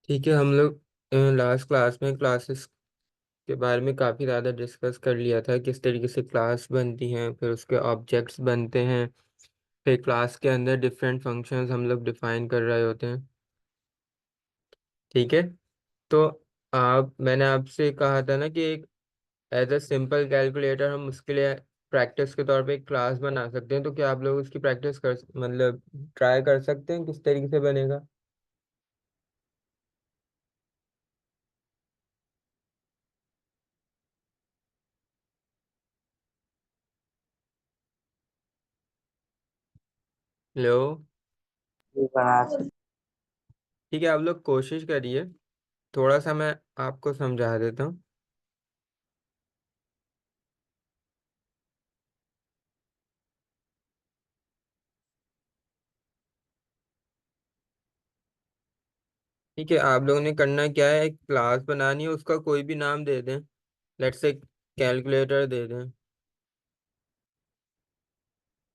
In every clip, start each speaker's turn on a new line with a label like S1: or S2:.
S1: ठीक है। हम लोग लास्ट क्लास में क्लासेस के बारे में काफ़ी ज़्यादा डिस्कस कर लिया था, किस तरीके से क्लास बनती हैं, फिर उसके ऑब्जेक्ट्स बनते हैं, फिर क्लास के अंदर डिफरेंट फंक्शंस हम लोग डिफाइन कर रहे होते हैं। ठीक है। तो आप मैंने आपसे कहा था ना कि एक एज अ सिंपल कैलकुलेटर हम उसके लिए प्रैक्टिस के तौर पे एक क्लास बना सकते हैं। तो क्या आप लोग उसकी प्रैक्टिस कर मतलब ट्राई कर सकते हैं किस तरीके से बनेगा? लो।
S2: भी बना सकते।
S1: ठीक है, आप लोग कोशिश करिए। थोड़ा सा मैं आपको समझा देता हूँ। ठीक है, आप लोगों ने करना क्या है, एक क्लास बनानी है, उसका कोई भी नाम दे दें। लेट्स से कैलकुलेटर दे दें।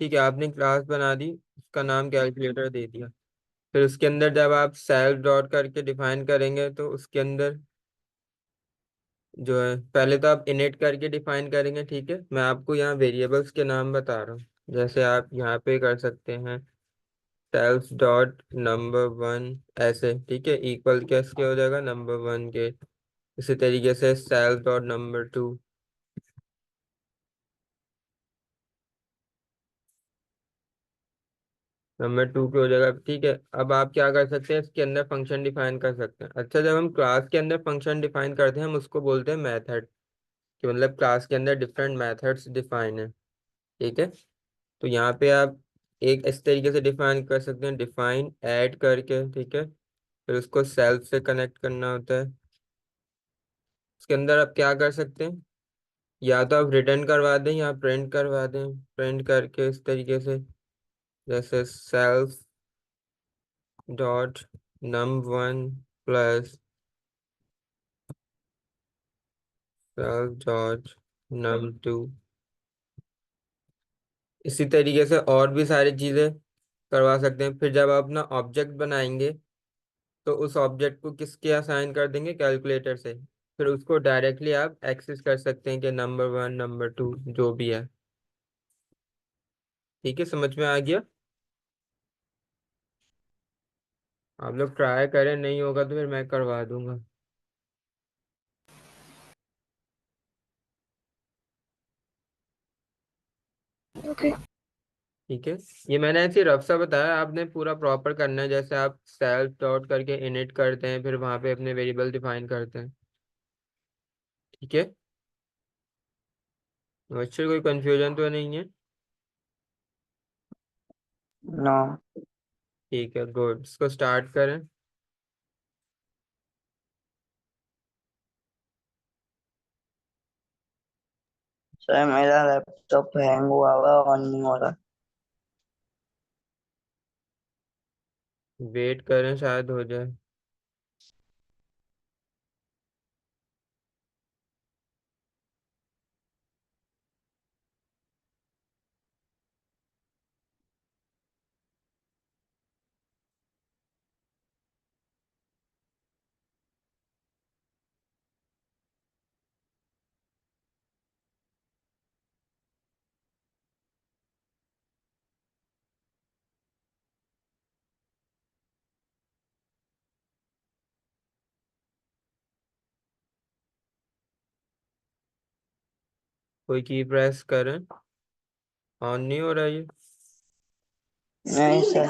S1: ठीक है, आपने क्लास बना दी, उसका नाम कैलकुलेटर दे दिया। फिर उसके अंदर जब आप सेल्फ डॉट करके डिफाइन करेंगे तो उसके अंदर जो है, पहले तो आप इनिट करके डिफाइन करेंगे। ठीक है, मैं आपको यहाँ वेरिएबल्स के नाम बता रहा हूँ। जैसे आप यहाँ पे कर सकते हैं सेल्फ डॉट नंबर वन, ऐसे। ठीक है, इक्वल कैसे हो जाएगा नंबर वन के। इसी तरीके से self dot number to, number two पे हो जाएगा। ठीक है, अब आप क्या कर सकते हैं, इसके अंदर फंक्शन डिफाइन कर सकते हैं। अच्छा, जब हम क्लास के अंदर फंक्शन डिफाइन करते हैं हम उसको बोलते हैं मेथड, कि मतलब क्लास के अंदर डिफरेंट मेथड्स डिफाइन है। ठीक है, तो यहाँ पे आप एक इस तरीके से डिफाइन कर सकते हैं, डिफाइन ऐड करके। ठीक है, फिर उसको सेल्फ से कनेक्ट करना होता है। उसके अंदर आप क्या कर सकते हैं, या तो आप रिटर्न करवा दें या प्रिंट करवा दें। प्रिंट करके इस तरीके से, जैसे self dot num one plus self dot num two. इसी तरीके से और भी सारी चीज़ें करवा सकते हैं। फिर जब आप अपना ऑब्जेक्ट बनाएंगे तो उस ऑब्जेक्ट को किसके असाइन कर देंगे, कैलकुलेटर से। फिर उसको डायरेक्टली आप एक्सेस कर सकते हैं कि नंबर वन नंबर टू जो भी है। ठीक है, समझ में आ गया? आप लोग ट्राई करें, नहीं होगा तो फिर मैं करवा दूंगा।
S2: ओके।
S1: ठीक है, ये मैंने ऐसे रफ सा बताया, आपने पूरा प्रॉपर करना है। जैसे आप सेल्फ डॉट करके इनिट करते हैं, फिर वहां पे अपने वेरिएबल डिफाइन करते हैं। ठीक है, अच्छा, कोई कंफ्यूजन तो नहीं है?
S2: नो।
S1: ठीक है, गुड, इसको स्टार्ट करें।
S2: सर मेरा लैपटॉप हैंग हुआ हुआ ऑन नहीं हो रहा।
S1: वेट करें, शायद हो जाए। कोई की प्रेस करें, ऑन नहीं हो रहा ये।
S2: नहीं सर।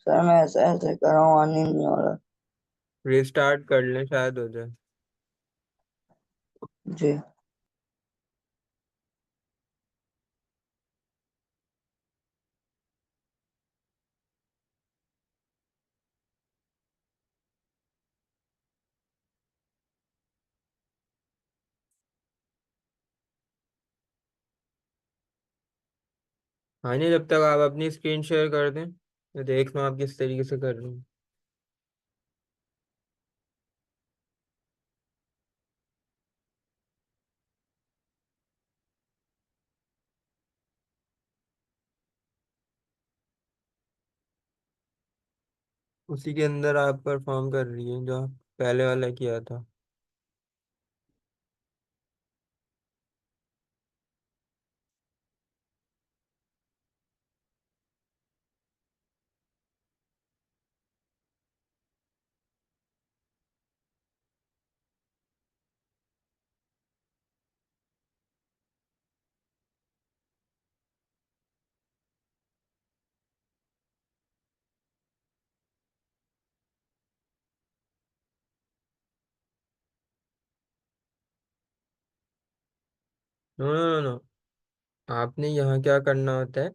S2: सर मैं ऐसे ऐसे कर रहा हूँ ऑन ही नहीं हो रहा।
S1: रिस्टार्ट कर लें, शायद हो जाए।
S2: जी।
S1: हाँ, नहीं, जब तक आप अपनी स्क्रीन शेयर कर दें मैं देख लूँ आप किस तरीके से कर रहे हैं। उसी के अंदर आप परफॉर्म कर रही है जो पहले वाला किया था। नो नो नो नो, आपने यहाँ क्या करना होता है,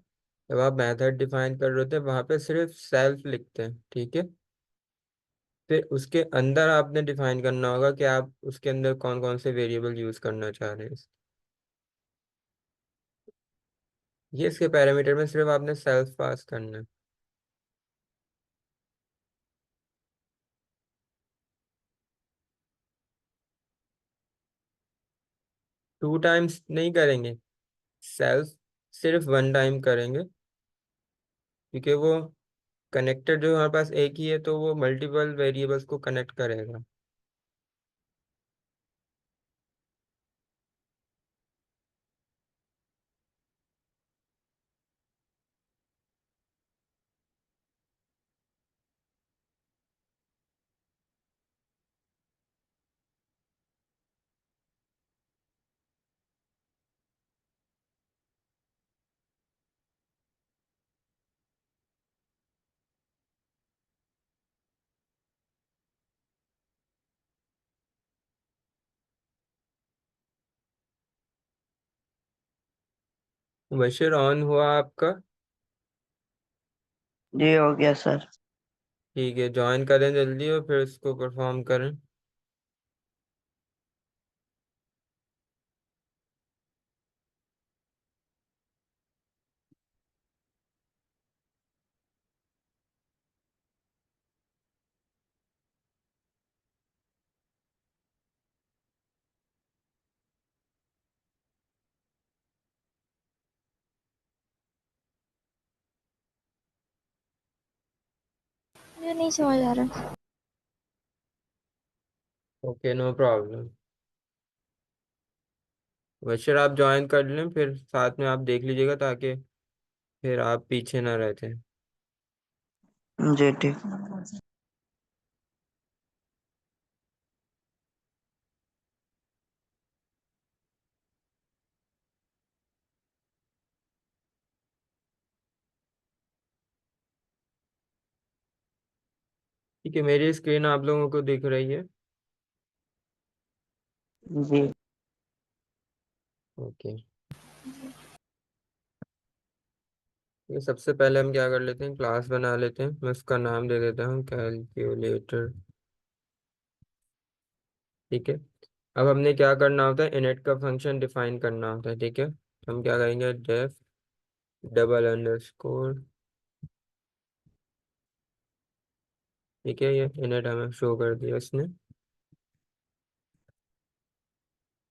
S1: जब आप मेथड डिफाइन कर रहे होते हैं वहां पे सिर्फ सेल्फ लिखते हैं, ठीक है। फिर उसके अंदर आपने डिफाइन करना होगा कि आप उसके अंदर कौन कौन से वेरिएबल यूज करना चाह रहे हैं। ये इसके पैरामीटर में सिर्फ आपने सेल्फ पास करना है। टू टाइम्स नहीं करेंगे, सेल्फ सिर्फ वन टाइम करेंगे, क्योंकि वो कनेक्टर जो हमारे पास एक ही है तो वो मल्टीपल वेरिएबल्स को कनेक्ट करेगा। बशीर ऑन हुआ आपका?
S2: जी हो गया सर।
S1: ठीक है, ज्वाइन करें जल्दी और फिर इसको परफॉर्म करें।
S3: मुझे नहीं समझ आ रहा।
S1: Okay, no problem. बशीर आप ज्वाइन कर लें, फिर साथ में आप देख लीजिएगा ताकि फिर आप पीछे ना रहते।
S2: जी ठीक।
S1: ठीक है, मेरी स्क्रीन आप लोगों को दिख रही है?
S2: जी।
S1: ओके। ये सबसे पहले हम क्या कर लेते हैं, क्लास बना लेते हैं। मैं उसका नाम दे देता हूँ कैलकुलेटर। ठीक है। अब हमने क्या करना होता है, इनिट का फंक्शन डिफाइन करना होता है, ठीक है। हम क्या करेंगे, डेफ डबल अंडरस्कोर, ठीक है। ये इनिट हमें शो कर दिया इसने,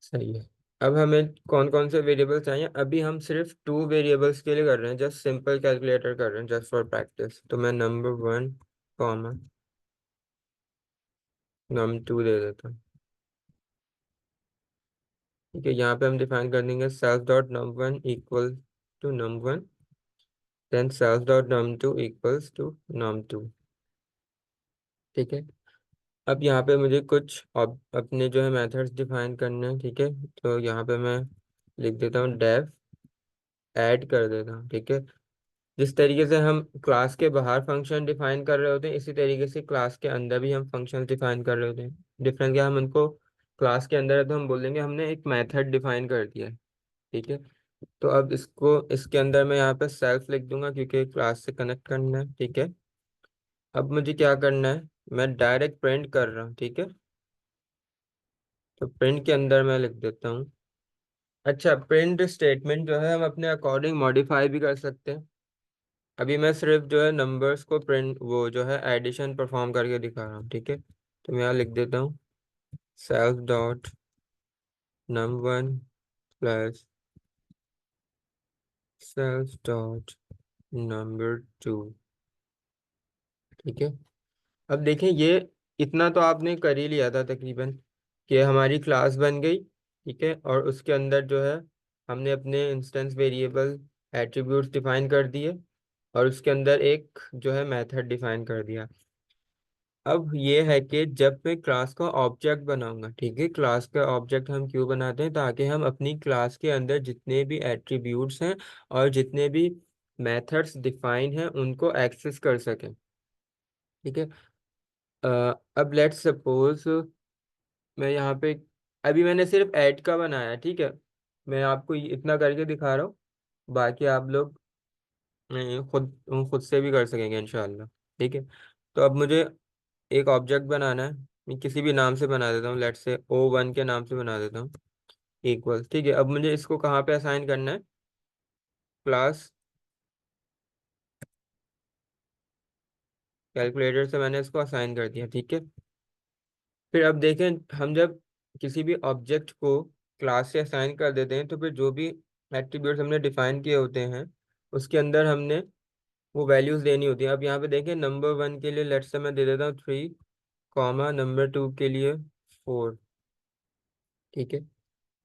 S1: सही है। अब हमें कौन कौन से वेरिएबल चाहिए, अभी हम सिर्फ टू वेरिएबल्स के लिए कर रहे हैं, जस्ट सिंपल कैलकुलेटर कर रहे हैं, जस्ट फॉर प्रैक्टिस। तो मैं नंबर वन कॉमा नम टू दे देता हूँ, ठीक है। यहाँ पे हम डिफाइन कर देंगे self dot num one equal to num one, then self dot num two equals to num two, ठीक है। अब यहाँ पे मुझे कुछ अपने जो है मेथड्स डिफाइन करने हैं, ठीक है। तो यहाँ पे मैं लिख देता हूँ डेफ ऐड कर देता हूँ, ठीक है। जिस तरीके से हम क्लास के बाहर फंक्शन डिफाइन कर रहे होते हैं, इसी तरीके से क्लास के अंदर भी हम फंक्शन डिफाइन कर रहे होते हैं। डिफरेंस क्या, हम उनको क्लास के अंदर है तो हम बोलेंगे हमने एक मेथड डिफाइन कर दिया है, ठीक है। तो अब इसको इसके अंदर मैं यहाँ पे सेल्फ लिख दूंगा क्योंकि क्लास से कनेक्ट करना है, ठीक है। अब मुझे क्या करना है, मैं डायरेक्ट प्रिंट कर रहा हूँ, ठीक है। तो प्रिंट के अंदर मैं लिख देता हूँ, अच्छा प्रिंट स्टेटमेंट जो है हम अपने अकॉर्डिंग मॉडिफाई भी कर सकते हैं। अभी मैं सिर्फ जो है नंबर्स को प्रिंट वो जो है एडिशन परफॉर्म करके दिखा रहा हूँ, ठीक है। तो मैं यहाँ लिख देता हूँ self dot num one plus self dot number two, ठीक है। अब देखें, ये इतना तो आपने कर ही लिया था तकरीबन, कि हमारी क्लास बन गई, ठीक है, और उसके अंदर जो है हमने अपने इंस्टेंस वेरिएबल एट्रीब्यूट्स डिफाइन कर दिए, और उसके अंदर एक जो है मेथड डिफाइन कर दिया। अब ये है कि जब मैं क्लास का ऑब्जेक्ट बनाऊंगा, ठीक है, क्लास का ऑब्जेक्ट हम क्यों बनाते हैं, ताकि हम अपनी क्लास के अंदर जितने भी एट्रीब्यूट्स हैं और जितने भी मेथड्स डिफाइन हैं उनको एक्सेस कर सकें, ठीक है। अब लेट्स सपोज मैं यहाँ पे, अभी मैंने सिर्फ ऐड का बनाया है, ठीक है, मैं आपको इतना करके दिखा रहा हूँ, बाकी आप लोग खुद से भी कर सकेंगे इंशाल्लाह, ठीक है। तो अब मुझे एक ऑब्जेक्ट बनाना है, मैं किसी भी नाम से बना देता हूँ, लेट्स से O1 के नाम से बना देता हूँ, इक्वल, ठीक है। अब मुझे इसको कहाँ पे असाइन करना है, क्लास कैलकुलेटर से मैंने इसको असाइन कर दिया, ठीक है। फिर अब देखें, हम जब किसी भी ऑब्जेक्ट को क्लास से असाइन कर देते हैं, तो फिर जो भी एट्रीब्यूट्स हमने डिफाइन किए होते हैं उसके अंदर हमने वो वैल्यूज देनी होती है। अब यहाँ पे देखें, नंबर 1 के लिए लेट्स से मैं दे देता हूँ 3, कॉमा नंबर 2 के लिए 4, ठीक है।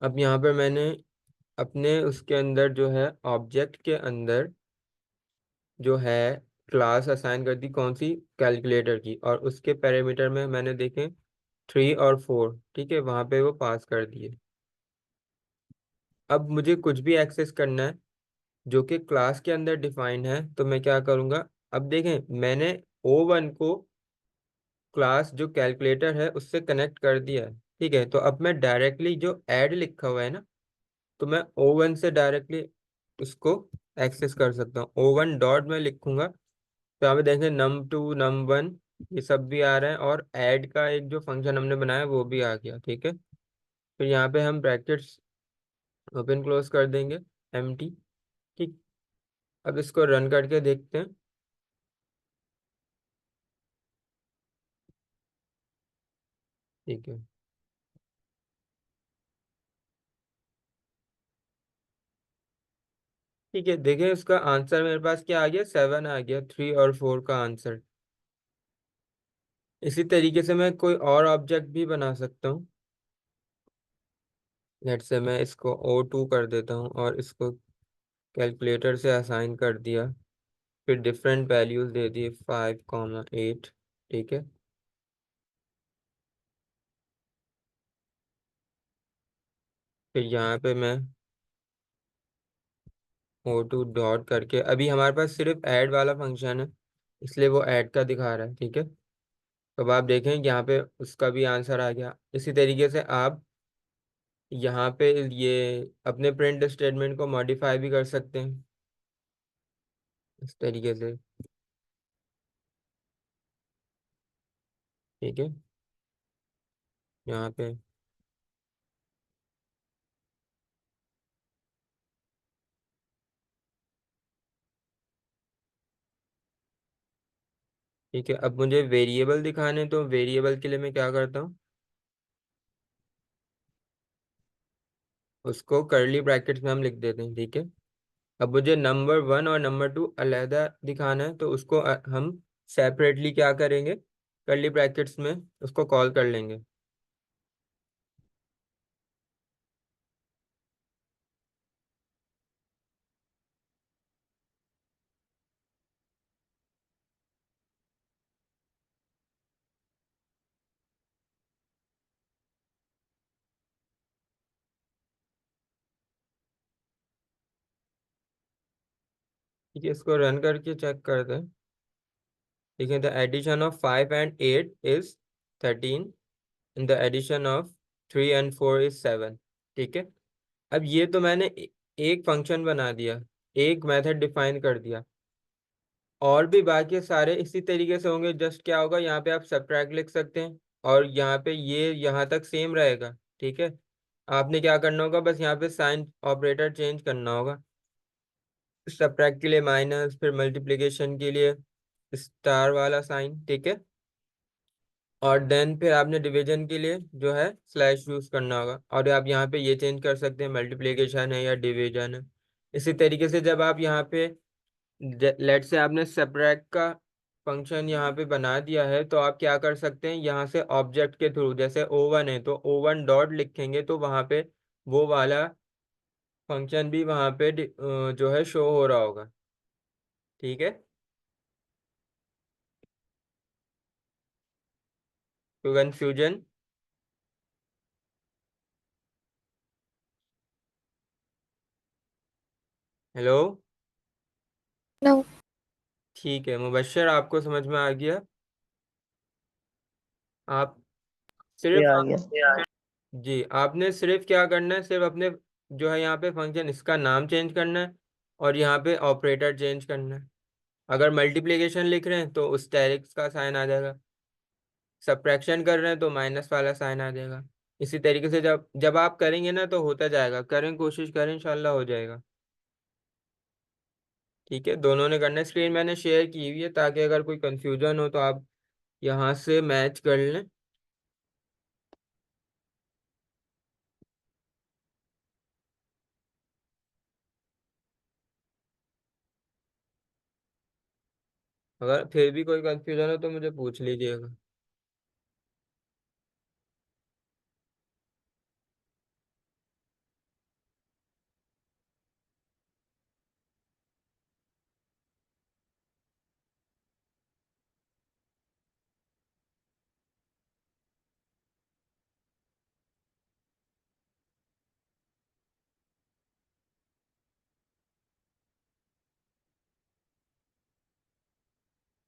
S1: अब यहाँ पर मैंने अपने उसके अंदर जो है ऑब्जेक्ट के अंदर जो है क्लास असाइन कर दी, कौन सी, कैलकुलेटर की, और उसके पैरामीटर में मैंने देखें 3 और 4, ठीक है, वहाँ पे वो पास कर दिए। अब मुझे कुछ भी एक्सेस करना है जो कि क्लास के अंदर डिफाइंड है, तो मैं क्या करूँगा, अब देखें मैंने O1 को क्लास जो कैलकुलेटर है उससे कनेक्ट कर दिया है, ठीक है। तो अब मैं डायरेक्टली जो ऐड लिखा हुआ है ना, तो मैं O1 से डायरेक्टली उसको एक्सेस कर सकता हूँ। O1 डॉट में लिखूंगा तो यहाँ पे देखें num2 num1 ये सब भी आ रहा है, और ऐड का एक जो फंक्शन हमने बनाया वो भी आ गया, ठीक है। फिर यहाँ पे हम ब्रैकेट्स ओपन क्लोज कर देंगे, एम्प्टी, ठीक। अब इसको रन करके देखते हैं, ठीक है। ठीक है, देखिए इसका आंसर मेरे पास क्या आ गया, 7 आ गया, 3 और 4 का आंसर। इसी तरीके से मैं कोई और ऑब्जेक्ट भी बना सकता हूँ, लेट्स से मैं इसको O2 कर देता हूँ और इसको कैलकुलेटर से असाइन कर दिया, फिर डिफरेंट वैल्यूज दे दिए 5, 8, ठीक है। फिर यहाँ पे मैं O2 डॉट करके, अभी हमारे पास सिर्फ ऐड वाला फंक्शन है इसलिए वो ऐड का दिखा रहा है, ठीक है। तो अब आप देखें यहाँ पे उसका भी आंसर आ गया। इसी तरीके से आप यहाँ पे ये अपने प्रिंट स्टेटमेंट को मॉडिफाई भी कर सकते हैं इस तरीके से, ठीक है। यहाँ पे ठीक है, अब मुझे वेरिएबल दिखाने, तो वेरिएबल के लिए मैं क्या करता हूँ, उसको कर्ली ब्रैकेट्स में हम लिख देते हैं, ठीक है। अब मुझे नंबर 1 और नंबर 2 अलहदा दिखाना है, तो उसको हम सेपरेटली क्या करेंगे, कर्ली ब्रैकेट्स में उसको कॉल कर लेंगे। ठीक है, इसको रन करके चेक करते हैं। ठीक है, the addition of 5 and 8 is 13, the addition of 3 and 4 is 7, ठीक है। अब ये तो मैंने एक फंक्शन बना दिया, एक मेथड डिफाइन कर दिया, और भी बाकी सारे इसी तरीके से होंगे। जस्ट क्या होगा, यहाँ पे आप सब्ट्रैक्ट लिख सकते हैं, और यहाँ पे ये यहाँ तक सेम रहेगा, ठीक है। आपने क्या करना होगा, बस यहाँ पे साइन ऑपरेटर चेंज करना होगा, सब्ट्रैक्ट के लिए माइनस, फिर मल्टीप्लिकेशन के लिए स्टार वाला साइन, ठीक है। और देन फिर आपने डिवीजन के लिए जो है स्लैश यूज करना होगा, और आप यहाँ पे ये चेंज कर सकते हैं मल्टीप्लिकेशन है या डिवीजन है। इसी तरीके से जब आप यहाँ पे लेट से आपने सब्ट्रैक्ट का फंक्शन यहाँ पे बना दिया है, तो आप क्या कर सकते हैं, यहाँ से ऑब्जेक्ट के थ्रू, जैसे O1 है तो O1 डॉट लिखेंगे तो वहाँ पे वो वाला फंक्शन भी वहाँ पे जो है शो हो रहा होगा। ठीक है, तो कंफ्यूजन? हेलो?
S3: नो।
S1: ठीक है मुबश्शिर, आपको समझ में आ गया? आप
S2: ये
S1: सिर्फ
S2: आ
S1: आप
S2: गया।
S1: जी, आपने सिर्फ क्या करना है, सिर्फ अपने जो है यहाँ पे फंक्शन इसका नाम चेंज करना है और यहाँ पे ऑपरेटर चेंज करना है। अगर मल्टीप्लिकेशन लिख रहे हैं तो उस टेरिक्स का साइन आ जाएगा, सब्ट्रैक्शन कर रहे हैं तो माइनस वाला साइन आ जाएगा। इसी तरीके से जब जब आप करेंगे ना तो होता जाएगा, करें, कोशिश करें, इंशाल्लाह हो जाएगा। ठीक है, दोनों ने करना है। स्क्रीन मैंने शेयर की हुई है ताकि अगर कोई कंफ्यूजन हो तो आप यहाँ से मैच कर लें। अगर फिर भी कोई कंफ्यूजन हो तो मुझे पूछ लीजिएगा।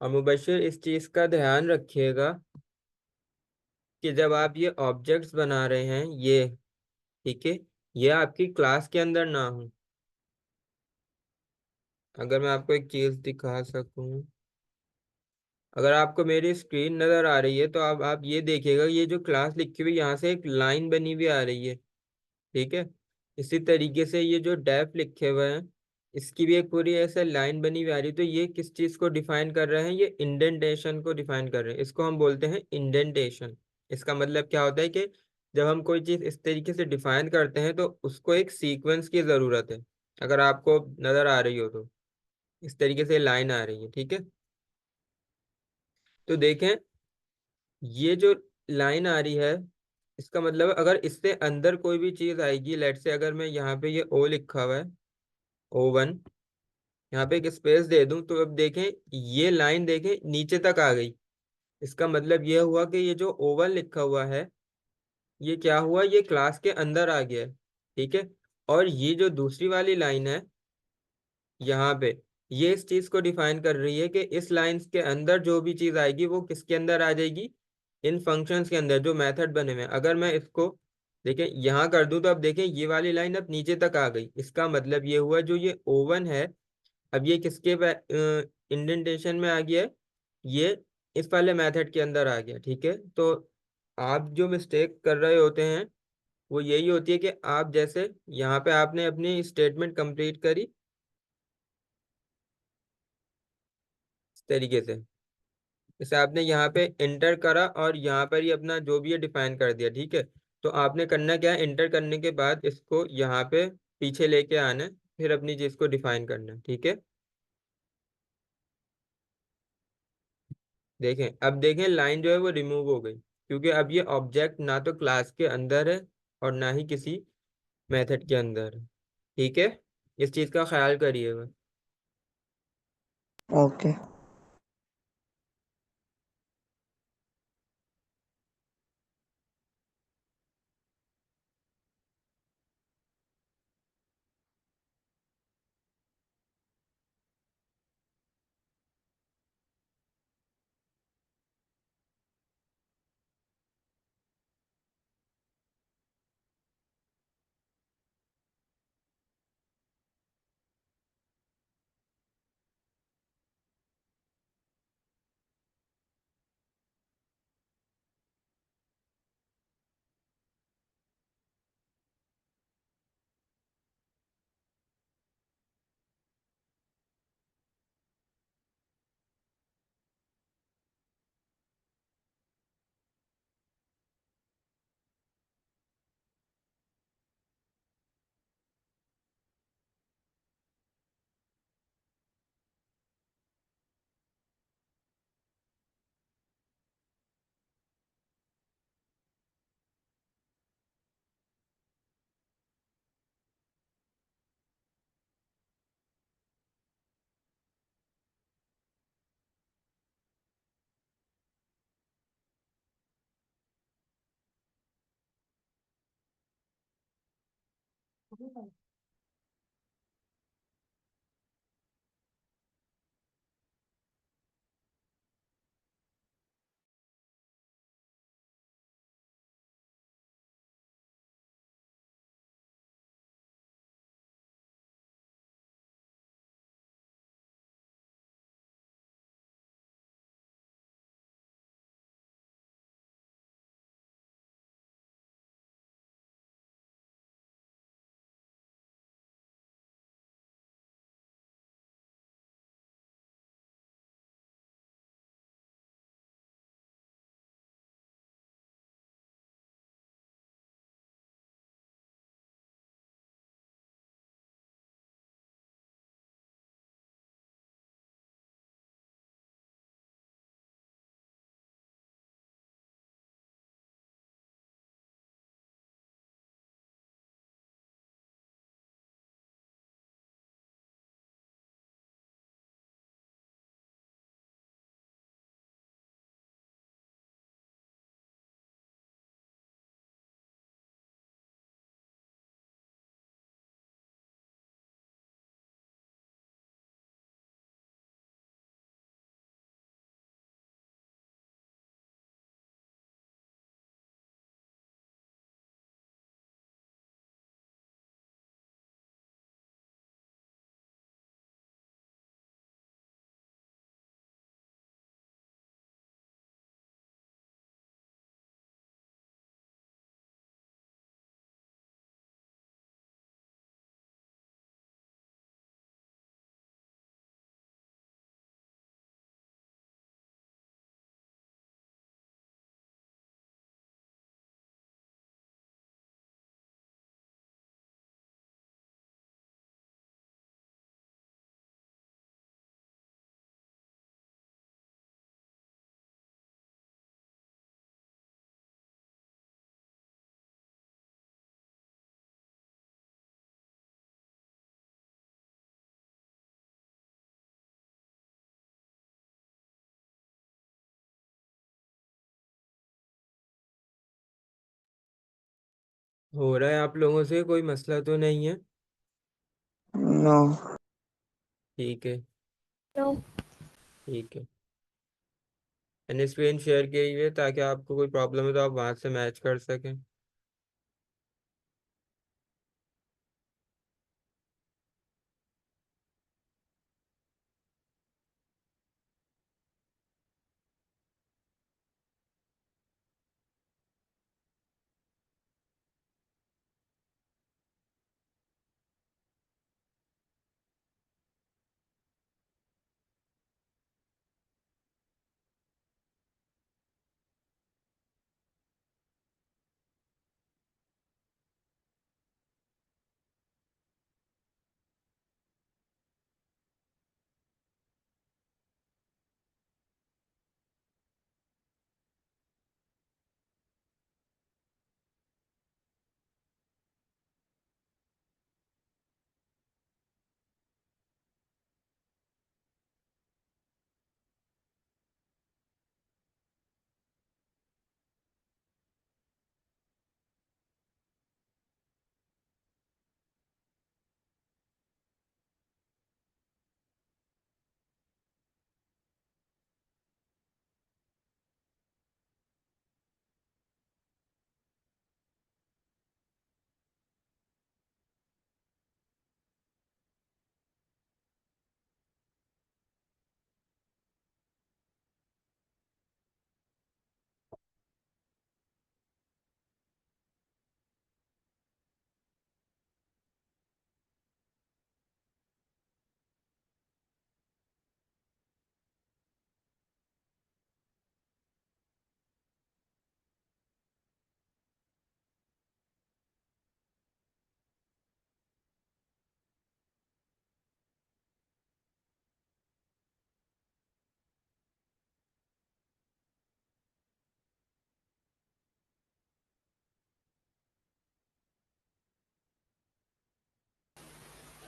S1: और मुबश्शिर इस चीज़ का ध्यान रखिएगा कि जब आप ये ऑब्जेक्ट्स बना रहे हैं ये, ठीक है, ये आपकी क्लास के अंदर ना हो। अगर मैं आपको एक चीज़ दिखा सकूं, अगर आपको मेरी स्क्रीन नज़र आ रही है तो आप ये देखिएगा, ये जो क्लास लिखी हुई यहाँ से एक लाइन बनी हुई आ रही है। ठीक है, इसी तरीके से ये जो डेफ लिखे हुए हैं इसकी भी एक पूरी ऐसे लाइन बनी हुई आ रही है। तो ये किस चीज़ को डिफाइन कर रहे हैं, ये इंडेंटेशन को डिफाइन कर रहे हैं, इसको हम बोलते हैं इंडेंटेशन। इसका मतलब क्या होता है कि जब हम कोई चीज़ इस तरीके से डिफाइन करते हैं तो उसको एक सीक्वेंस की ज़रूरत है। अगर आपको नज़र आ रही हो तो इस तरीके से लाइन आ रही है। ठीक है, तो देखें ये जो लाइन आ रही है इसका मतलब अगर इससे अंदर कोई भी चीज़ आएगी, लेट से अगर मैं यहाँ पे ये O लिखा हुआ है, O1, यहाँ पे एक स्पेस दे दूं तो अब देखें ये लाइन देखें नीचे तक आ गई। इसका मतलब ये हुआ कि ये जो O1 लिखा हुआ है ये क्या हुआ, ये क्लास के अंदर आ गया है। ठीक है, और ये जो दूसरी वाली लाइन है यहाँ पे, ये इस चीज को डिफाइन कर रही है कि इस लाइंस के अंदर जो भी चीज आएगी वो किसके अंदर आ जाएगी, इन फंक्शंस के अंदर जो मेथड बने हुए हैं। अगर मैं इसको देखें यहाँ कर दूं तो अब देखें ये वाली लाइन अब नीचे तक आ गई। इसका मतलब ये हुआ जो ये O1 है अब ये किसके इंडेंटेशन में आ गया है, ये इस वाले मेथड के अंदर आ गया। ठीक है, तो आप जो मिस्टेक कर रहे होते हैं वो यही होती है कि आप जैसे यहाँ पे आपने अपनी स्टेटमेंट कंप्लीट करी इस तरीके से, जैसे आपने यहाँ पे इंटर करा और यहाँ पर ही अपना जो भी है डिफाइन कर दिया। ठीक है, तो आपने करना क्या है, इंटर करने के बाद इसको यहाँ पे पीछे लेके आना है, फिर अपनी चीज को डिफाइन करना है। ठीक है, देखें अब देखें लाइन जो है वो रिमूव हो गई क्योंकि अब ये ऑब्जेक्ट ना तो क्लास के अंदर है और ना ही किसी मेथड के अंदर है। ठीक है, इस चीज का ख्याल करिएगा।
S2: ओके।
S1: हो रहा है आप लोगों से, कोई मसला तो नहीं है?
S2: नो।
S1: ठीक है।
S3: No.
S1: ठीक है, मैंने स्क्रीन शेयर की हुई है ताकि आपको कोई प्रॉब्लम है तो आप वहां से मैच कर सकें।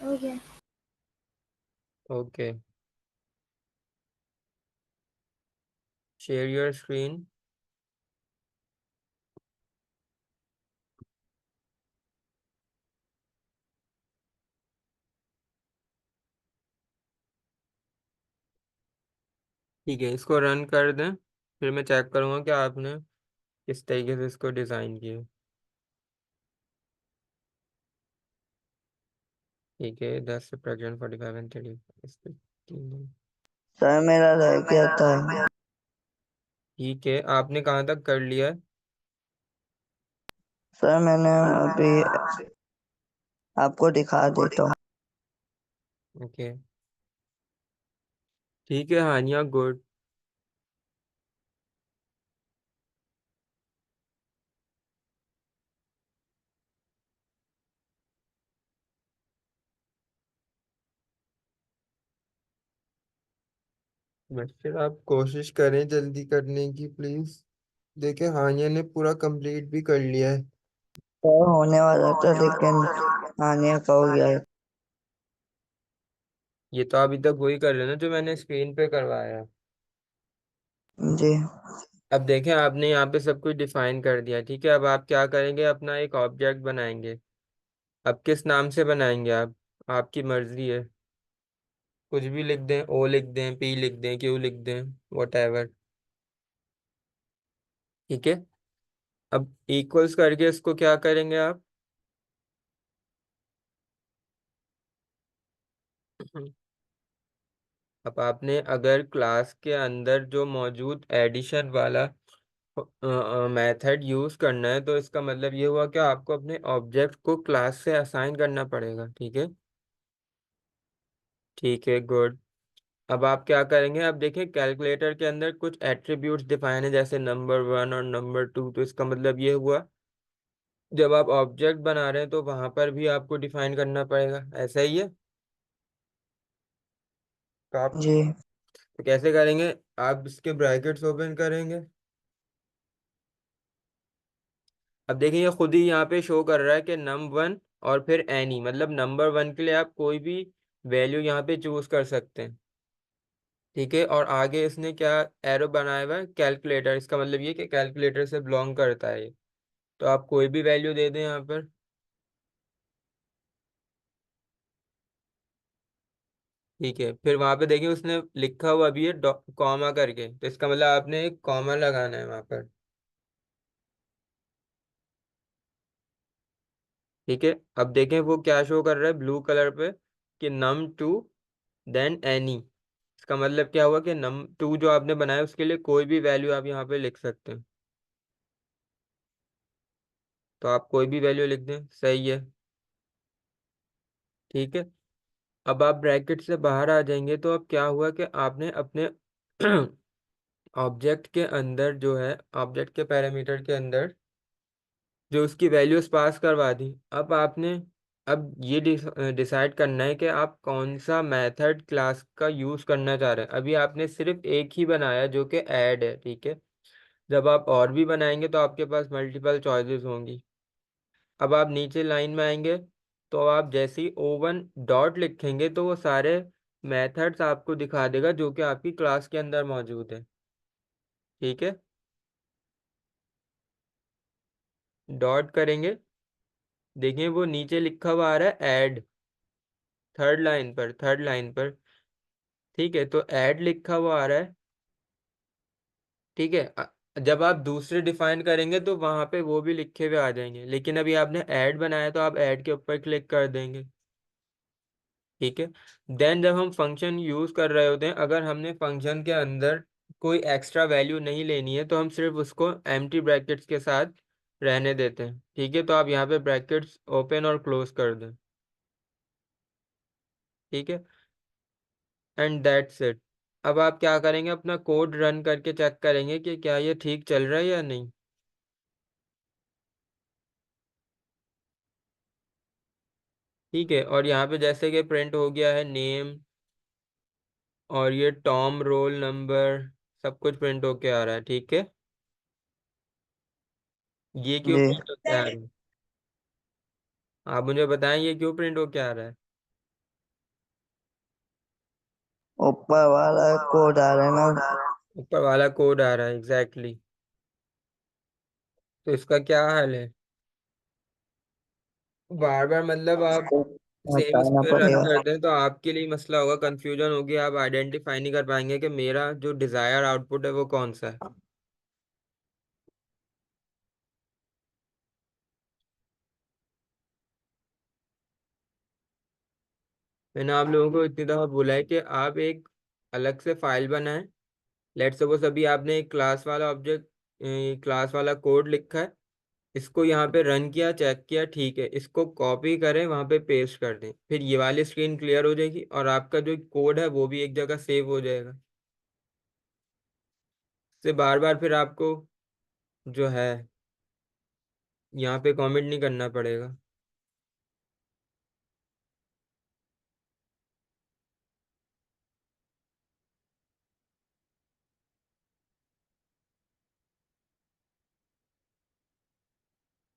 S3: Okay.
S1: Okay, share your screen. ठीक है, इसको रन कर दें, फिर मैं चेक करूँगा कि आपने किस तरीके से इसको डिज़ाइन किया। ठीक है, 10 से प्रेजेंट 45 एंड 30 इस पे
S2: सर मेरा रह गया था।
S1: ठीक है, आपने कहाँ तक कर लिया है?
S2: सर मैंने अभी आपको दिखा देता हूँ।
S1: ओके, ठीक है हानिया, गुड। बस फिर आप कोशिश करें जल्दी करने की प्लीज। देखिए हानिया ने पूरा कंप्लीट भी कर लिया है।
S2: सर होने वाला था लेकिन आने का हो गया है।
S1: ये तो अभी तक वही कर रहे हैं ना जो मैंने स्क्रीन पे करवाया।
S2: जी
S1: अब देखें, आपने यहाँ पे सब कुछ डिफाइन कर दिया, ठीक है। अब आप क्या करेंगे, अपना एक ऑब्जेक्ट बनाएंगे। अब किस नाम से बनाएंगे आप, आपकी मर्जी है। कुछ भी लिख दें, ओ लिख दें, पी लिख दें, क्यू लिख दें, वट एवर। ठीक है, अब इक्वल्स करके इसको क्या करेंगे आप अब आपने अगर क्लास के अंदर जो मौजूद एडिशन वाला मेथड यूज करना है, तो इसका मतलब ये हुआ कि आपको अपने ऑब्जेक्ट को क्लास से असाइन करना पड़ेगा। ठीक है, ठीक है, गुड। अब आप क्या करेंगे, अब देखिए कैलकुलेटर के अंदर कुछ एट्रीब्यूट्स डिफाइन है, जैसे नंबर 1 और नंबर 2। तो इसका मतलब ये हुआ, जब आप ऑब्जेक्ट बना रहे हैं तो वहां पर भी आपको डिफाइन करना पड़ेगा, ऐसा ही है। तो आप
S2: जी
S1: तो कैसे करेंगे, आप इसके ब्रैकेट्स ओपन करेंगे। अब देखिए ये खुद ही यहाँ पे शो कर रहा है कि num1 और फिर एनी, मतलब नंबर 1 के लिए आप कोई भी वैल्यू यहाँ पे चूज कर सकते हैं। ठीक है, और आगे इसने क्या एरो बनाया हुआ है, कैलकुलेटर। इसका मतलब ये कि कैलकुलेटर से बिलोंग करता है ये। तो आप कोई भी वैल्यू दे दें यहाँ पर। ठीक है, फिर वहां पे देखिए उसने लिखा हुआ भी है कॉमा करके, तो इसका मतलब आपने एक कॉमा लगाना है वहां पर। ठीक है, अब देखें वो क्या शो कर रहा है ब्लू कलर पे, कि num2 देन एनी। इसका मतलब क्या हुआ कि num2 जो आपने बनाया उसके लिए कोई भी वैल्यू आप यहाँ पे लिख सकते हैं। तो आप कोई भी वैल्यू लिख दें, सही है। ठीक है, अब आप ब्रैकेट से बाहर आ जाएंगे, तो अब क्या हुआ कि आपने अपने ऑब्जेक्ट के अंदर जो है, ऑब्जेक्ट के पैरामीटर के अंदर जो उसकी वैल्यूज पास करवा दी। अब आपने अब ये डिसाइड करना है कि आप कौन सा मेथड क्लास का यूज करना चाह रहे हैं। अभी आपने सिर्फ एक ही बनाया जो कि ऐड है, ठीक है। जब आप और भी बनाएंगे तो आपके पास मल्टीपल चॉइसेस होंगी। अब आप नीचे लाइन में आएंगे, तो आप जैसे ही O1 डॉट लिखेंगे तो वो सारे मेथड्स आपको दिखा देगा जो कि आपकी क्लास के अंदर मौजूद है। ठीक है, डॉट करेंगे, देखिए वो नीचे लिखा हुआ आ रहा है ऐड, थर्ड लाइन पर। ठीक है, तो ऐड लिखा हुआ आ रहा है। ठीक है, जब आप दूसरे डिफाइन करेंगे तो वहां पे वो भी लिखे हुए आ जाएंगे, लेकिन अभी आपने ऐड बनाया तो आप ऐड के ऊपर क्लिक कर देंगे। ठीक है, देन जब हम फंक्शन यूज कर रहे होते हैं, अगर हमने फंक्शन के अंदर कोई एक्स्ट्रा वैल्यू नहीं लेनी है तो हम सिर्फ उसको एम्प्टी ब्रैकेट्स के साथ रहने देते हैं। ठीक है, तो आप यहाँ पे ब्रैकेट्स ओपन और क्लोज कर दें। ठीक है, एंड दैट्स इट। अब आप क्या करेंगे, अपना कोड रन करके चेक करेंगे कि क्या ये ठीक चल रहा है या नहीं। ठीक है, और यहाँ पे जैसे कि प्रिंट हो गया है नेम, और ये टॉम रोल नंबर, सब कुछ प्रिंट होके आ रहा है। ठीक है, ये क्यों
S2: जी
S1: प्रिंट होके आ रहा है, आप मुझे बताएं ये क्यों प्रिंट होके आ रहा है।
S2: ऊपर वाला कोड आ रहा है ना।
S1: ऊपर वाला कोड आ रहा है, एग्जैक्टली exactly। तो इसका क्या हाल है, बार बार मतलब आप
S2: इसको
S1: सेम इस
S2: हटाना
S1: पे रन
S2: पड़ेगा।
S1: करते हैं तो आपके लिए मसला होगा, कंफ्यूजन होगी, आप आइडेंटिफाई नहीं कर पाएंगे कि मेरा जो डिजायर आउटपुट है वो कौन सा है। मैंने आप लोगों को इतनी दफा बोला है कि आप एक अलग से फाइल बनाएं। लेट सपोज अभी आपने एक क्लास वाला ऑब्जेक्ट, क्लास वाला कोड लिखा है, इसको यहाँ पे रन किया, चेक किया, ठीक है, इसको कॉपी करें, वहाँ पे पेस्ट कर दें, फिर ये वाली स्क्रीन क्लियर हो जाएगी और आपका जो कोड है वो भी एक जगह सेव हो जाएगा। से बार बार फिर आपको जो है यहाँ पे कमेंट नहीं करना पड़ेगा।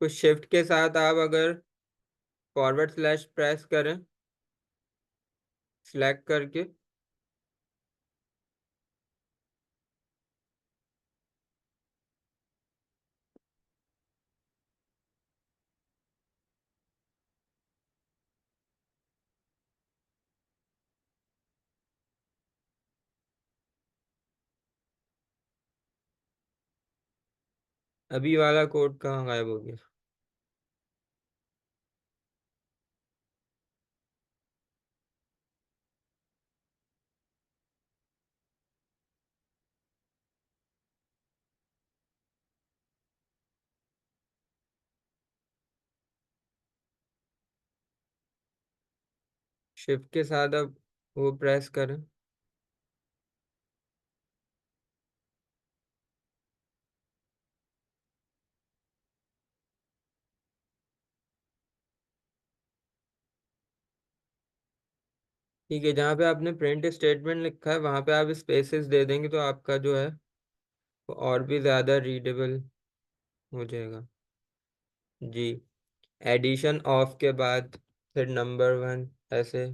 S1: कुछ शिफ्ट के साथ आप अगर फॉरवर्ड स्लैश प्रेस करें सिलेक्ट करके, अभी वाला कोड कहाँ गायब हो गया। शिफ्ट के साथ अब वो प्रेस करें। ठीक है, जहाँ पे आपने प्रिंट स्टेटमेंट लिखा है वहाँ पे आप स्पेसेस दे देंगे तो आपका जो है वो और भी ज़्यादा रीडेबल हो जाएगा। जी, एडिशन ऑफ के बाद फिर नंबर वन, ऐसे।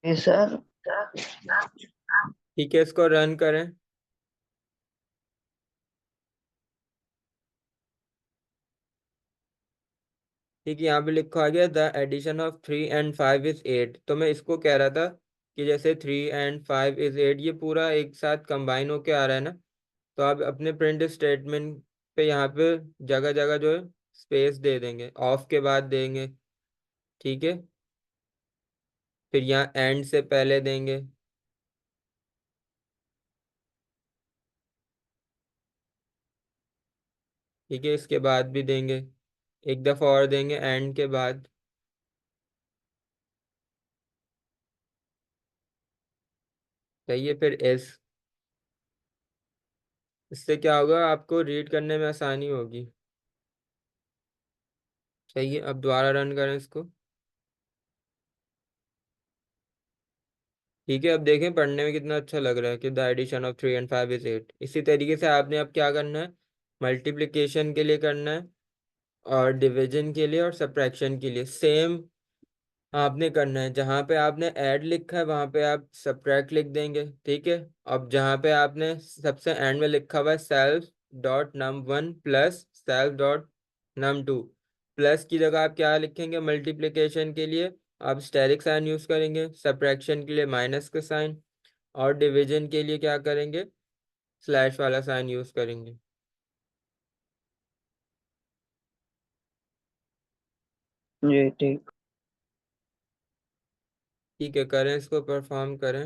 S2: जी सर।
S1: ठीक है, इसको रन करें। ठीक है, यहाँ पे लिखा आ गया the addition of 3 and 5 is 8। तो मैं इसको कह रहा था कि जैसे 3 and 5 is 8 ये पूरा एक साथ कंबाइन होके आ रहा है ना, तो आप अपने प्रिंट स्टेटमेंट पे यहाँ पे जगह जगह जो है स्पेस दे देंगे, ऑफ के बाद देंगे। ठीक है, फिर यहाँ एंड से पहले देंगे। ठीक है, इसके बाद भी देंगे, एक दफ़ा और देंगे एंड के बाद। सही है, फिर एस। इससे क्या होगा, आपको रीड करने में आसानी होगी। सही है, अब दोबारा रन करें इसको। ठीक है, अब देखें पढ़ने में कितना अच्छा लग रहा है कि the addition of 3 and 5 is 8। इसी तरीके से आपने अब क्या करना है, मल्टीप्लिकेशन के लिए करना है और डिवीजन के लिए और सब्ट्रैक्शन के लिए सेम आपने करना है। जहाँ पे आपने ऐड लिखा है वहाँ पे आप सब्ट्रैक्ट लिख देंगे। ठीक है, अब जहाँ पे आपने सबसे एंड में लिखा हुआ है self dot num one plus self dot num two, plus की जगह आप क्या लिखेंगे, मल्टीप्लिकेशन के लिए आप स्टेरिक साइन यूज करेंगे, सब्ट्रैक्शन के लिए माइनस का साइन, और डिवीजन के लिए क्या करेंगे, स्लैश वाला साइन यूज करेंगे।
S2: जी ठीक।
S1: ठीक है, करें इसको, परफॉर्म करें।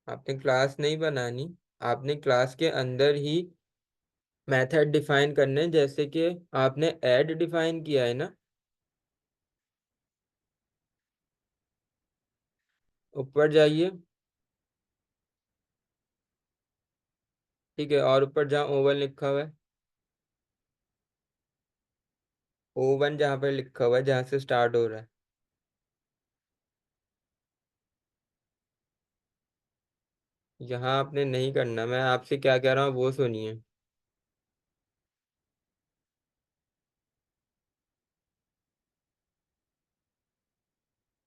S1: आपने क्लास नहीं बनानी, आपने क्लास के अंदर ही मेथड डिफाइन करने हैं, जैसे कि आपने ऐड डिफाइन किया है ना, ऊपर जाइए। ठीक है, और ऊपर जहाँ ओवन लिखा हुआ है, ओवन जहाँ पर लिखा हुआ है जहाँ से स्टार्ट हो रहा है, यहाँ आपने नहीं करना, मैं आपसे क्या कह रहा हूँ वो सुनिए।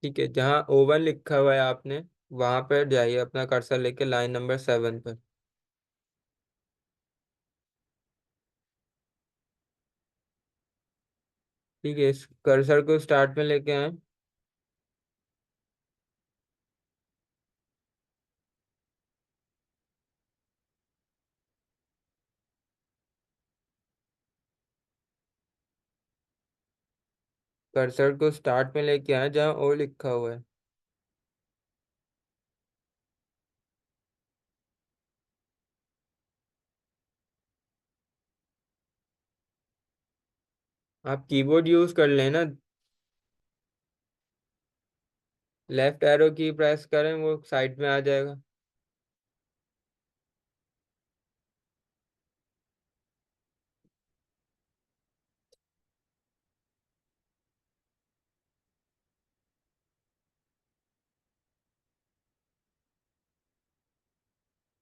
S1: ठीक है, जहाँ ओवन लिखा हुआ है आपने वहां पर जाइए, अपना कर्सर लेके लाइन नंबर 7 पर। ठीक है, इस कर्सर को स्टार्ट में लेके आए। कर्सर को स्टार्ट में लेके आए जहाँ ओ लिखा हुआ है। आप कीबोर्ड यूज कर लेना, लेफ्ट एरो की प्रेस करें वो साइड में आ जाएगा।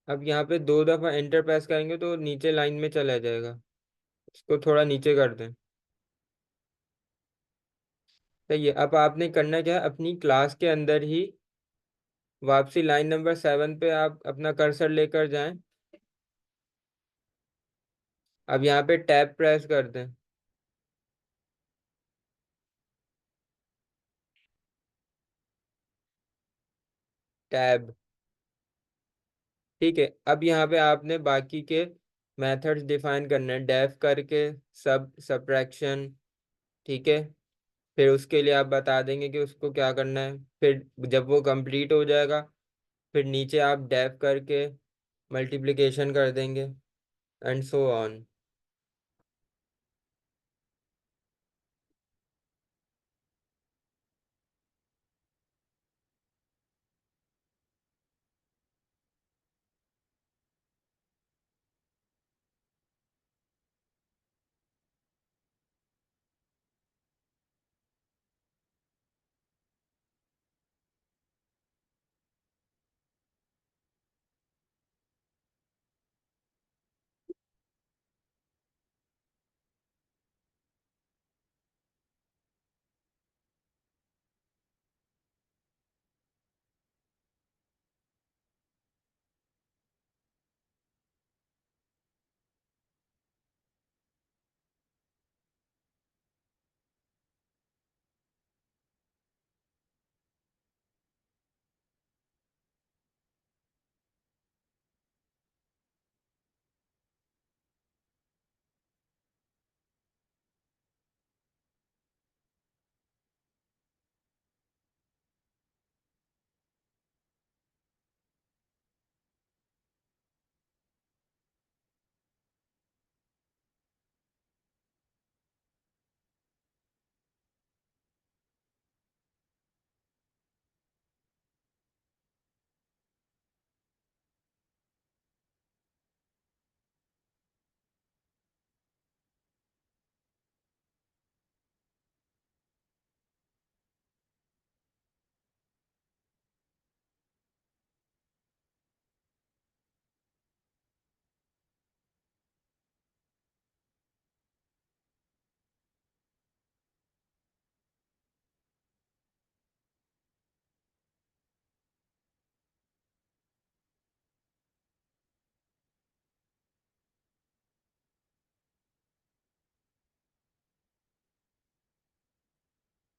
S1: अब यहाँ पे 2 दफा एंटर प्रेस करेंगे तो नीचे लाइन में चला जाएगा, इसको थोड़ा नीचे कर दें। सही है, अब आपने करना क्या है, अपनी क्लास के अंदर ही वापसी लाइन नंबर 7 पे आप अपना कर्सर लेकर जाएं। अब यहाँ पे टैब प्रेस कर दें। टैब। ठीक है, अब यहाँ पे आपने बाकी के मेथड्स डिफाइन करने हैं, डेफ करके, सब सब्ट्रैक्शन। ठीक है, फिर उसके लिए आप बता देंगे कि उसको क्या करना है। फिर जब वो कंप्लीट हो जाएगा, फिर नीचे आप डेफ करके मल्टीप्लिकेशन कर देंगे, and so on.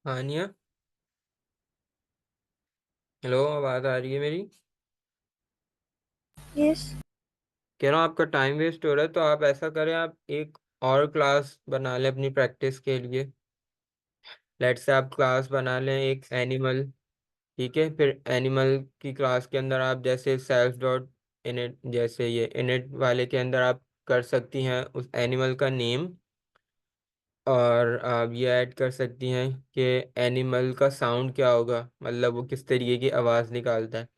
S1: Hania, hello, आवाज़ आ रही है मेरी?
S3: Yes.
S1: कह रहा हूँ आपका टाइम वेस्ट हो रहा है, तो आप ऐसा करें, आप एक और क्लास बना लें अपनी प्रैक्टिस के लिए। लेट से आप क्लास बना लें एक एनिमल। ठीक है, फिर एनिमल की क्लास के अंदर आप जैसे सेल्फ डॉट इनिट, जैसे ये इनिट वाले के अंदर आप कर सकती हैं उस एनिमल का नेम, और आप ये ऐड कर सकती हैं कि एनिमल का साउंड क्या होगा, मतलब वो किस तरीके की आवाज़ निकालता है।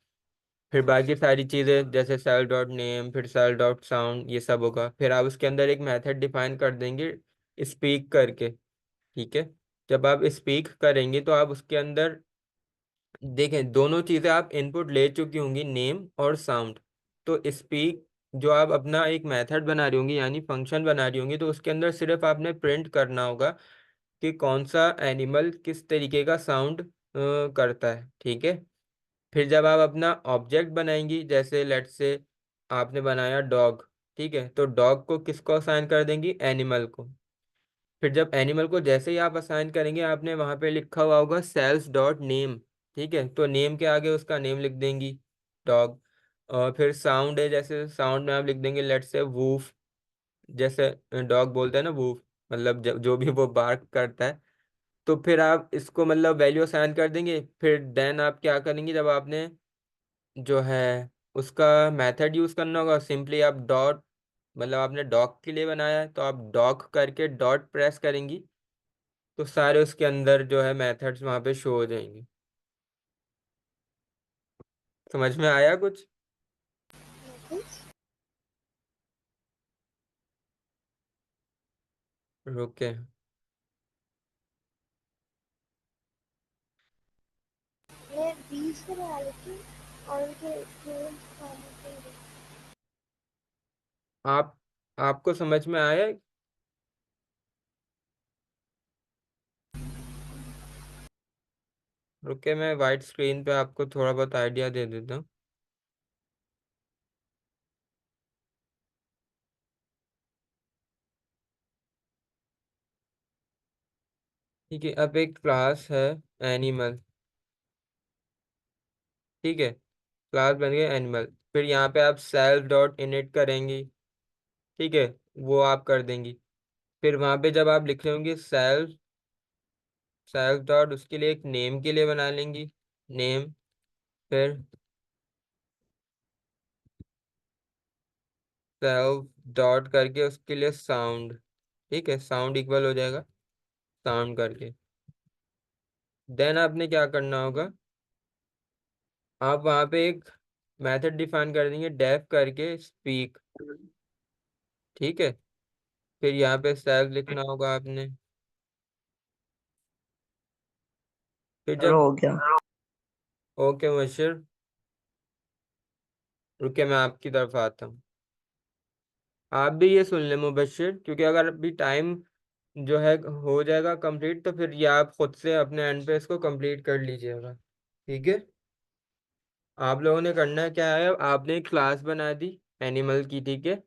S1: फिर बाकी सारी चीज़ें जैसे सेल डॉट नेम, फिर सेल डॉट साउंड, ये सब होगा। फिर आप उसके अंदर एक मेथड डिफाइन कर देंगे स्पीक करके। ठीक है, जब आप स्पीक करेंगे तो आप उसके अंदर देखें दोनों चीज़ें आप इनपुट ले चुकी होंगी, नेम और साउंड। तो स्पीक जो आप अपना एक मेथड बना रही होंगी यानी फंक्शन बना रही होंगी, तो उसके अंदर सिर्फ आपने प्रिंट करना होगा कि कौन सा एनिमल किस तरीके का साउंड करता है। ठीक है। फिर जब आप अपना ऑब्जेक्ट बनाएंगी, जैसे लेट्स से आपने बनाया डॉग, ठीक है, तो डॉग को किसको असाइन कर देंगी, एनिमल को। फिर जब एनिमल को जैसे ही आप असाइन करेंगे, आपने वहां पे लिखा हुआ होगा सेल्स डॉट नेम, ठीक है, तो नेम के आगे उसका नेम लिख देंगी, डॉग। और फिर साउंड है, जैसे साउंड में आप लिख देंगे लेट्स से वूफ, जैसे डॉग बोलते हैं ना वूफ, मतलब जो भी वो बार्क करता है। तो फिर आप इसको मतलब वैल्यू असाइन कर देंगे। फिर देन आप क्या करेंगे, जब आपने जो है उसका मेथड यूज करना होगा, सिंपली आप डॉट, मतलब आपने डॉग के लिए बनाया है तो आप डॉग करके डॉट प्रेस करेंगी, तो सारे उसके अंदर जो है मेथड्स वहां पे शो हो जाएंगे। समझ में आया कुछ?
S3: Notice.
S1: ओके।
S3: ये बीस से reality और उनके experience खाने के लिए।
S1: आप आपको समझ में आया? रुके, मैं वाइट स्क्रीन पे आपको थोड़ा बहुत आइडिया दे देता हूँ। ठीक है, अब एक क्लास है एनिमल, ठीक है, क्लास बन गया एनिमल। फिर यहाँ पे आप सेल्फ डॉट इनिट करेंगी, ठीक है, वो आप कर देंगी। फिर वहाँ पे जब आप लिख रहे होंगे सेल्फ सेल्फ डॉट, उसके लिए एक नेम के लिए बना लेंगी, नेम। फिर सेल्फ डॉट करके उसके लिए साउंड, ठीक है, साउंड इक्वल हो जाएगा साउंड करके। देन आपने क्या करना होगा, आप वहाँ पे एक मेथड डिफाइन कर देंगे डेफ करके स्पीक, ठीक है। फिर यहाँ पे सेल्फ लिखना होगा आपने। फिर
S2: चलो
S1: जब
S2: हो गया।
S1: ओके मुबशिर, रुके मैं आपकी तरफ आता हूँ। आप भी ये सुन लें मुबशिर, क्योंकि अगर अभी टाइम जो है हो जाएगा कंप्लीट, तो फिर ये आप खुद से अपने एंड पे इसको कंप्लीट कर लीजिएगा। ठीक है। आप लोगों ने करना क्या है, आपने एक क्लास बना दी एनिमल की, ठीक है।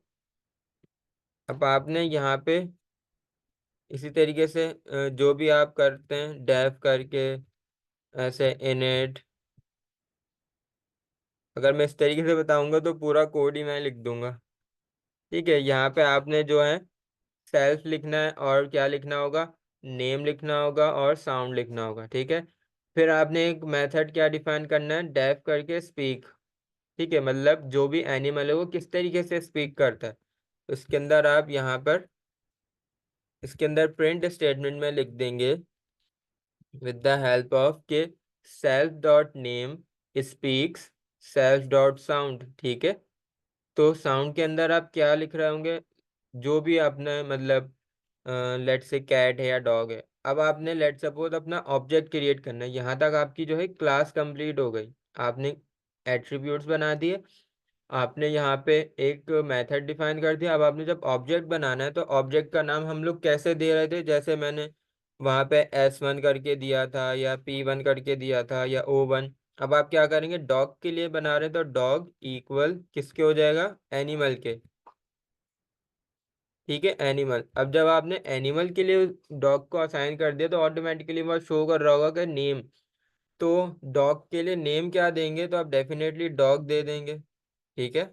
S1: अब आपने यहाँ पे इसी तरीके से जो भी आप करते हैं डेफ करके, ऐसे इनिट, अगर मैं इस तरीके से बताऊंगा तो पूरा कोड ही मैं लिख दूंगा। ठीक है, यहाँ पे आपने जो है सेल्फ लिखना है और क्या लिखना होगा, नेम लिखना होगा और साउंड लिखना होगा, ठीक है। फिर आपने एक मेथड क्या डिफाइन करना है, डेफ करके स्पीक, ठीक है, मतलब जो भी एनिमल है वो किस तरीके से स्पीक करता है, उसके अंदर आप यहाँ पर इसके अंदर प्रिंट स्टेटमेंट में लिख देंगे विद द हेल्प ऑफ के self dot name speaks self dot sound, ठीक है। तो साउंड के अंदर आप क्या लिख रहे होंगे, जो भी आपने मतलब लेट से कैट है या डॉग है। अब आपने लेट सपोज अपना ऑब्जेक्ट क्रिएट करना है, यहाँ तक आपकी जो है क्लास कंप्लीट हो गई। आपने एट्रीब्यूट्स बना दिए, आपने यहाँ पे एक मेथड डिफाइन कर दिया। अब आपने जब ऑब्जेक्ट बनाना है, तो ऑब्जेक्ट का नाम हम लोग कैसे दे रहे थे, जैसे मैंने वहाँ पे S1 करके दिया था या P1 करके दिया था या O1। अब आप क्या करेंगे, डॉग के लिए बना रहे हैं तो डॉग इक्वल किसके हो जाएगा, एनिमल के, ठीक है, एनिमल। अब जब आपने एनिमल के लिए डॉग को असाइन कर दिया, तो ऑटोमेटिकली वो शो कर रहा होगा कि नेम। तो डॉग के लिए नेम क्या देंगे, तो आप डेफिनेटली डॉग दे देंगे, ठीक है।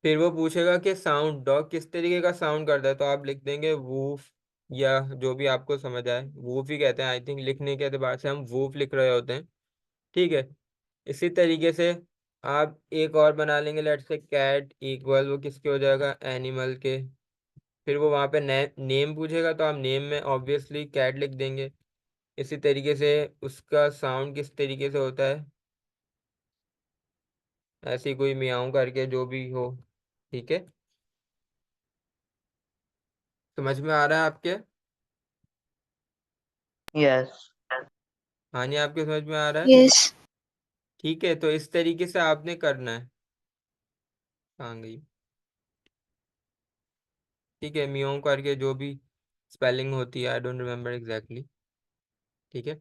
S1: फिर वो पूछेगा कि साउंड, डॉग किस तरीके का साउंड करता है, तो आप लिख देंगे वूफ, या जो भी आपको समझ आए, वूफ ही कहते हैं आई थिंक, लिखने के एतबार से हम वूफ लिख रहे होते हैं, ठीक है। इसी तरीके से आप एक और बना लेंगे, लेट से कैट इक्वल, वो किसके हो जाएगा, एनिमल के। फिर वो वहाँ पे नेम पूछेगा, तो आप नेम में ऑब्वियसली कैट लिख देंगे। इसी तरीके से उसका साउंड किस तरीके से होता है, ऐसी कोई मियाऊं करके जो भी हो, ठीक है। समझ में आ रहा है आपके?
S2: यस।
S1: हाँ, नहीं आपके समझ में आ रहा है?
S3: Yes.
S1: ठीक है, तो इस तरीके से आपने करना है। कहाँ गई? ठीक है, मियों करके जो भी स्पेलिंग होती है, आई डोंट रिमेम्बर एग्जैक्टली। ठीक है,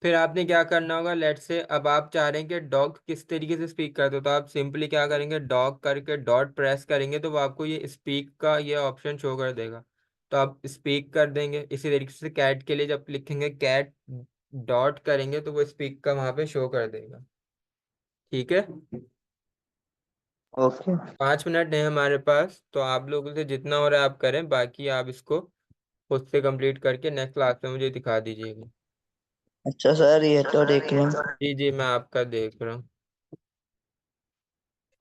S1: फिर आपने क्या करना होगा, लेट से अब आप चाह रहे हैं कि डॉग किस तरीके से स्पीक करते हो, तो आप सिंपली क्या करेंगे, डॉग करके डॉट प्रेस करेंगे तो वो आपको ये स्पीक का ये ऑप्शन शो कर देगा। तो आप स्पीक कर देंगे। इसी तरीके से कैट के लिए जब लिखेंगे कैट डॉट करेंगे तो वो स्पीक का वहां पे शो कर देगा। ठीक है,
S2: ओके।
S1: 5 मिनट है हमारे पास, तो आप लोगों से जितना हो रहा है आप करें, बाकी आप इसको खुद से कंप्लीट करके नेक्स्ट क्लास में मुझे दिखा दीजिएगा।
S2: अच्छा सर, ये तो देख लें।
S1: जी जी, मैं आपका देख रहा हूँ।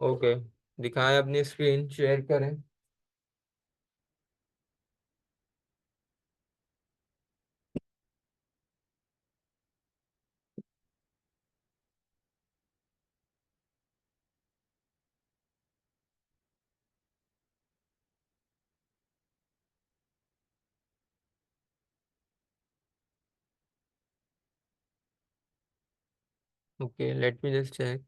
S1: ओके, दिखाएं, अपनी स्क्रीन शेयर करें। Okay, let me just check.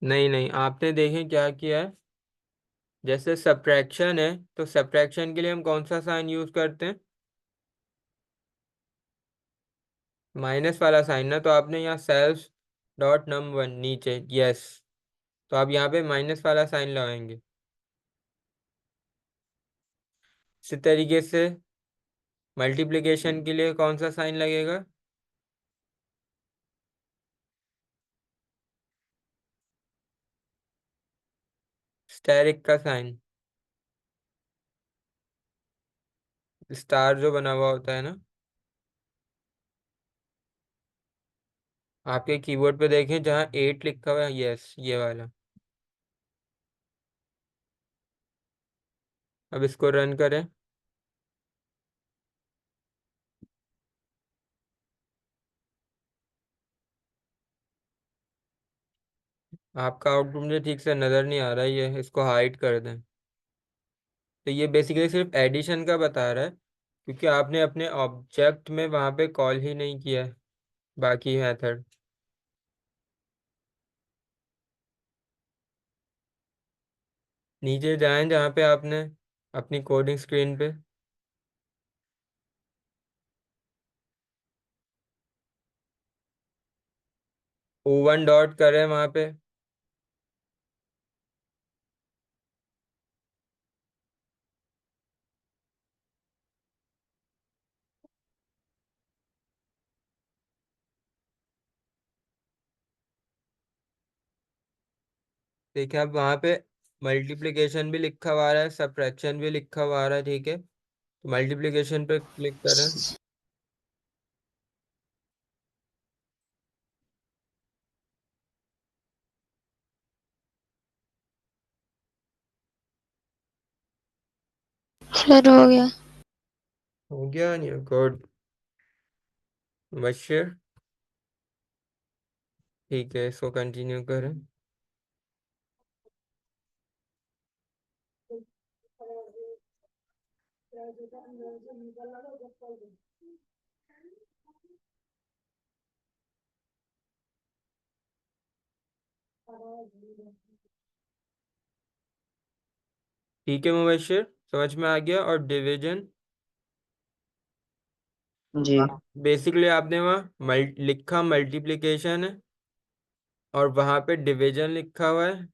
S1: नहीं नहीं, आपने देखें क्या किया है, जैसे सब्ट्रैक्शन है तो सब्ट्रैक्शन के लिए हम कौन सा साइन यूज करते हैं, माइनस वाला साइन ना। तो आपने यहाँ सेल्फ डॉट नम वन नीचे, यस, तो आप यहाँ पे माइनस वाला साइन लगाएंगे। इसी तरीके से मल्टीप्लिकेशन के लिए कौन सा साइन लगेगा, स्टेरिक का साइन, स्टार जो बना हुआ होता है ना। आपके कीबोर्ड पे देखें जहाँ 8 लिखा हुआ है, यस, ये वाला। अब इसको रन करें। आपका आउटपुट मुझे ठीक से नज़र नहीं आ रहा है, ये इसको हाइड कर दें। तो ये बेसिकली सिर्फ एडिशन का बता रहा है, क्योंकि आपने अपने ऑब्जेक्ट में वहाँ पे कॉल ही नहीं किया है बाकी मेथड। नीचे जाएं जहाँ पे आपने अपनी कोडिंग स्क्रीन पे O1 डॉट करें वहाँ पे। देखिए अब वहाँ पे मल्टीप्लिकेशन भी लिखा हुआ आ रहा है, सब्ट्रैक्शन भी लिखा हुआ आ रहा है। ठीक है, तो मल्टीप्लिकेशन पे क्लिक करें।
S3: सर हो गया।
S1: हो गया नहीं, गुड, बशर। ठीक है, इसको कंटिन्यू करें। ठीक है मुबशर, समझ में आ गया। और डिवीजन,
S2: जी।
S1: बेसिकली आपने वहाँ लिखा मल्टीप्लिकेशन है और वहाँ पे डिवीजन लिखा हुआ है।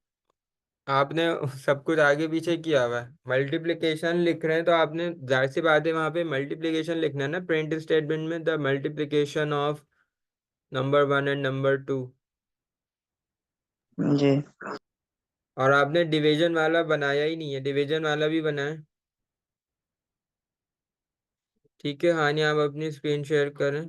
S1: आपने सब कुछ आगे पीछे किया हुआ है। मल्टीप्लिकेशन लिख रहे हैं तो आपने जाहिर सी बात है वहाँ पे मल्टीप्लिकेशन लिखना है ना, प्रिंट स्टेटमेंट में the multiplication of number 1 and number 2।
S2: जी।
S1: और आपने डिवीजन वाला बनाया ही नहीं है, डिवीजन वाला भी बनाए। ठीक है, हाँ, नहीं, आप अपनी स्क्रीन शेयर करें।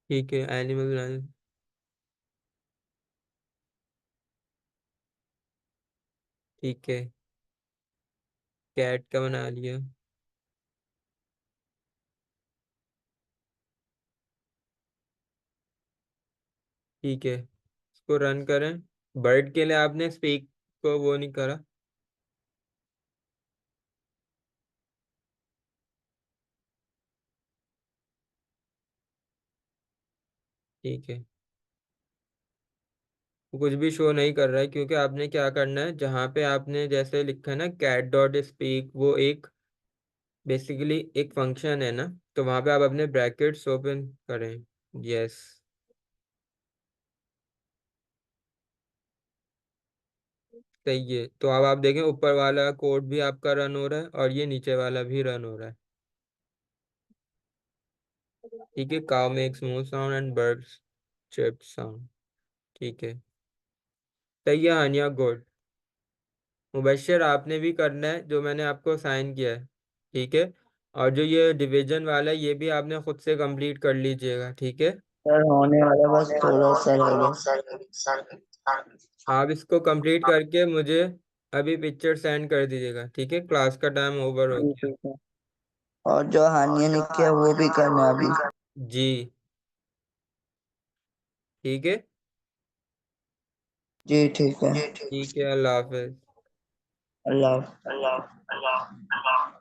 S1: ठीक है, एनिमल, ठीक है, कैट का बना लिया। ठीक है, इसको रन करें। बर्ड के लिए आपने स्पीक को वो नहीं करा। ठीक है, वो कुछ भी शो नहीं कर रहा है, क्योंकि आपने क्या करना है, जहाँ पे आपने जैसे लिखा है ना कैट डॉट स्पीक, वो एक बेसिकली एक फंक्शन है ना, तो वहाँ पे आप अपने ब्रैकेट्स ओपन करें। यस, सही है। तो अब आप देखें ऊपर वाला कोड भी आपका रन हो रहा है और ये नीचे वाला भी रन हो रहा है। ठीक है, cow make smooth sound and birds chip sound. ठीक है, सही है हानिया, गुड। मुबशर आपने भी करना है जो मैंने आपको साइन किया है। ठीक है, और जो ये डिवीजन वाला है ये भी आपने खुद से कंप्लीट कर लीजिएगा। ठीक है,
S2: सर होने वाला, बस थोड़ा सा रह गया।
S1: आप इसको कंप्लीट करके मुझे अभी पिक्चर सेंड कर दीजिएगा। ठीक है, क्लास का टाइम ओवर हो
S2: जी
S1: गया।
S2: ठीक है। और जो हानिया ने किया वो भी करना है अभी।
S1: जी, ठीक है।
S2: जी ठीक है।
S1: ठीक है, अल्लाह हाफिज।
S2: अल्लाह